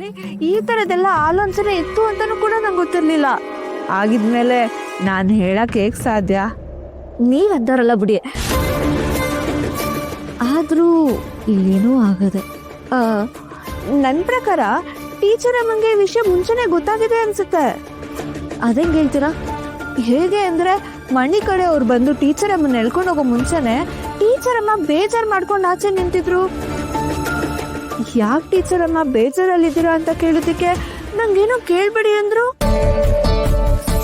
ಜೀವನದಲ್ಲಿ ಈ ಥರದ್ದೆಲ್ಲ ಆಲೋಚನೆ ಇತ್ತು ಅಂತಲೂ ಕೂಡ ನಂಗೆ ಗೊತ್ತಿರಲಿಲ್ಲ. ಆಗಿದ್ಮೇಲೆ ನಾನು ಹೇಳಕ್ಕೆ ಹೇಗೆ ಸಾಧ್ಯ? ನೀವಂತಾರಲ್ಲ ಬಿಡಿ. ಆದರೂ ಇಲ್ಲೇನೂ ಆಗದೆ. ನನ್ನ ಪ್ರಕಾರ ಟೀಚರ್ ಅಮ್ಮಂಗೆ ಈ ವಿಷಯ ಮುಂಚೆನೇ ಗೊತ್ತಾಗಿದೆ ಅನ್ಸುತ್ತೆ. ಅದಂಗೆ ಹೇಳ್ತೀರಾ? ಹೇಗೆ ಅಂದರೆ ಮಣಿ ಕಡೆ ಅವ್ರು ಬಂದು ಟೀಚರ್ ಅಮ್ಮನ ಎಳ್ಕೊಂಡು ಹೋಗೋ ಮುಂಚೆನೆ ಟೀಚರ್ ಅಮ್ಮ ಬೇಜಾರು ಮಾಡ್ಕೊಂಡು ಆಚೆ ನಿಂತಿದ್ರು. ಯಾಕೆ ಟೀಚರ್ ಅಮ್ಮ ಬೇಜಾರಲ್ಲಿದ್ದೀರಾ ಅಂತ ಕೇಳೋದಕ್ಕೆ ನಂಗೇನೋ ಕೇಳ್ಬೇಡಿ ಅಂದ್ರು.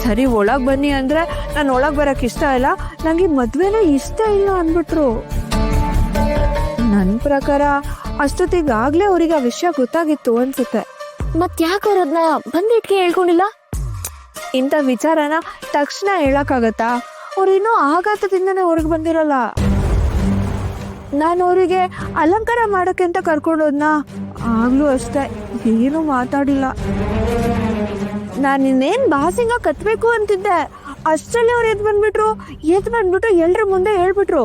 ಸರಿ ಒಳಗೆ ಬನ್ನಿ ಅಂದರೆ ನಾನು ಒಳಗೆ ಬರೋಕ್ಕೆ ಇಷ್ಟ ಇಲ್ಲ, ನನಗೆ ಮದುವೆನೇ ಇಷ್ಟ ಇಲ್ಲ ಅಂದ್ಬಿಟ್ರು. ನನ್ನ ಪ್ರಕಾರ ಅಷ್ಟೊತ್ತಿಗಾಗಲೇ ಅವ್ರಿಗೆ ಆ ವಿಷಯ ಗೊತ್ತಾಗಿತ್ತು ಅನ್ಸುತ್ತೆ. ಮತ್ತೆ ಯಾಕೆ ಅವ್ರು ಅದನ್ನ ಬಂದಿಟ್ಗೆ ಹೇಳ್ಕೊಂಡಿಲ್ಲ? ಇಂಥ ವಿಚಾರನ ತಕ್ಷಣ ಹೇಳಕ್ಕಾಗತ್ತಾ? ಅವ್ರೇನೋ ಆಘಾತದಿಂದನೇ ಹೊರಗೆ ಬಂದಿರಲ್ಲ. ನಾನು ಅವರಿಗೆ ಅಲಂಕಾರ ಮಾಡೋಕ್ಕೆ ಅಂತ ಕರ್ಕೊಂಡೋದ್ನ, ಆಗ್ಲೂ ಅಷ್ಟೇ ಏನೂ ಮಾತಾಡಿಲ್ಲ. ನಾನು ಇನ್ನೇನು ಬಾಸಿಂಗ ಕತ್ಬೇಕು ಅಂತಿದ್ದೆ, ಅಷ್ಟರಲ್ಲಿ ಅವ್ರು ಎದ್ದು ಬಂದ್ಬಿಟ್ಟು ಎಲ್ರ ಮುಂದೆ ಹೇಳ್ಬಿಟ್ರು.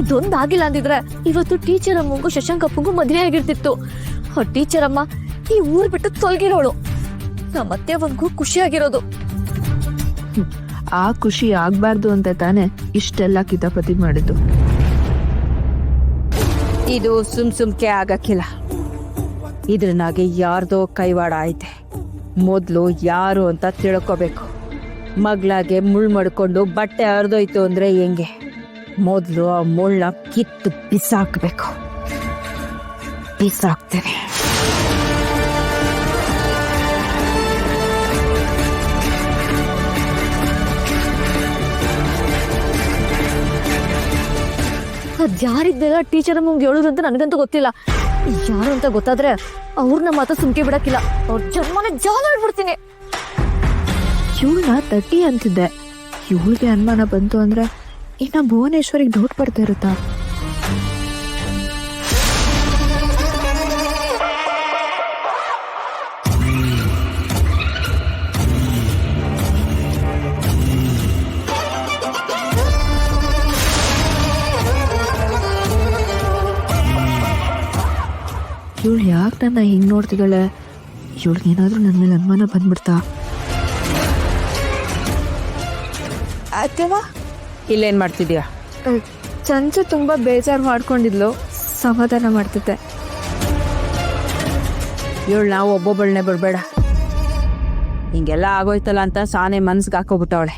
ಇದೊಂದಾಗಿಲ್ಲ ಅಂದಿದ್ರೆ ಇವತ್ತು ಟೀಚರ್ ಅಮ್ಮಂಗೂ ಶಶಾಂಕಪ್ಪಂಗೂ ಮದುವೆ ಆಗಿರ್ತಿತ್ತು. ಆ ಟೀಚರ್ ಅಮ್ಮ ಈ ಊರ್ ಬಿಟ್ಟು ತೊಲಗಿರೋಳು. ಮತ್ತೆ ಅವನ್ಗೂ ಖುಷಿಯಾಗಿರೋದು. ಆ ಖುಷಿ ಆಗ್ಬಾರ್ದು ಅಂತ ತಾನೆ ಇಷ್ಟೆಲ್ಲ ಕಿತಾಪತಿ ಮಾಡಿದ್ದು. ಇದು ಸುಮ್ಕೆ ಆಗಕ್ಕಿಲ್ಲ. ಇದ್ರನಾಗೆ ಯಾರ್ದೋ ಕೈವಾಡ ಐತೆ. ಮೊದಲು ಯಾರು ಅಂತ ತಿಳ್ಕೋಬೇಕು. ಮಗ್ಲಾಗೆ ಮುಳ್ಳು ಮಾಡ್ಕೊಂಡು ಬಟ್ಟೆ ಹರಿದೋಯ್ತು ಅಂದ್ರೆ ಹೆಂಗೆ? ಮೊದಲು ಆ ಮುಳ್ಳ ಕಿತ್ತು ಬಿಸಾಕ್ಬೇಕು. ಬಿಸಾಕ್ತೇನೆ. ಅದ್ಯಾರಿದ್ದೆಲ್ಲ ಟೀಚರ್ ಅಮ್ಮಂಗೆ ಹೇಳೋದು ಅಂತ ನನಗಂತೂ ಗೊತ್ತಿಲ್ಲ. ಯಾರು ಅಂತ ಗೊತ್ತಾದ್ರೆ ಅವ್ರನ್ನ ಮಾತ್ರ ಸುಮ್ಕೆ ಬಿಡಕ್ಕಿಲ್ಲ. ಅವ್ರ ಜನ್ಮನೆ ಜಾಲ ಆಡ್ಬಿಡ್ತೀನಿ. ಇವಳನ್ನ ತಟ್ಟಿ ಅಂತಿದ್ದೆ. ಇವಳಿಗೆ ಅನುಮಾನ ಬಂತು ಅಂದ್ರೆ ಇನ್ನ ಭುವನೇಶ್ವರಿಗೆ ಡೌಟ್ ಬರ್ತಾ ಇರುತ್ತಾ? ಇವಳು ಯಾಕೆ ನನ್ನ ಹಿಂಗೆ ನೋಡ್ತಿದ್ದಾಳೆ? ಇವಳಿಗೇನಾದ್ರೂ ನನ್ನ ಮೇಲೆ ಅನುಮಾನ ಬಂದ್ಬಿಡ್ತಾ? ಅತ್ತೇವಾ ಇಲ್ಲೇನ್ ಮಾಡ್ತಿದ್ಯಾ? ಚಂಚು ತುಂಬಾ ಬೇಜಾರು ಮಾಡ್ಕೊಂಡಿದ್ಲು, ಸಮಾಧಾನ ಮಾಡ್ತಿದ್ದೆ. ಇವಳು ನಾವು ಒಬ್ಬೊಬ್ಬಳನ್ನೇ ಬಿಡ್ಬೇಡ. ಹಿಂಗೆಲ್ಲ ಆಗೋಯ್ತಲ್ಲ ಅಂತ ಸಾನೆ ಮನ್ಸ್ಗೆ ಹಾಕೋಬಿಟ್ಟವಳೆ.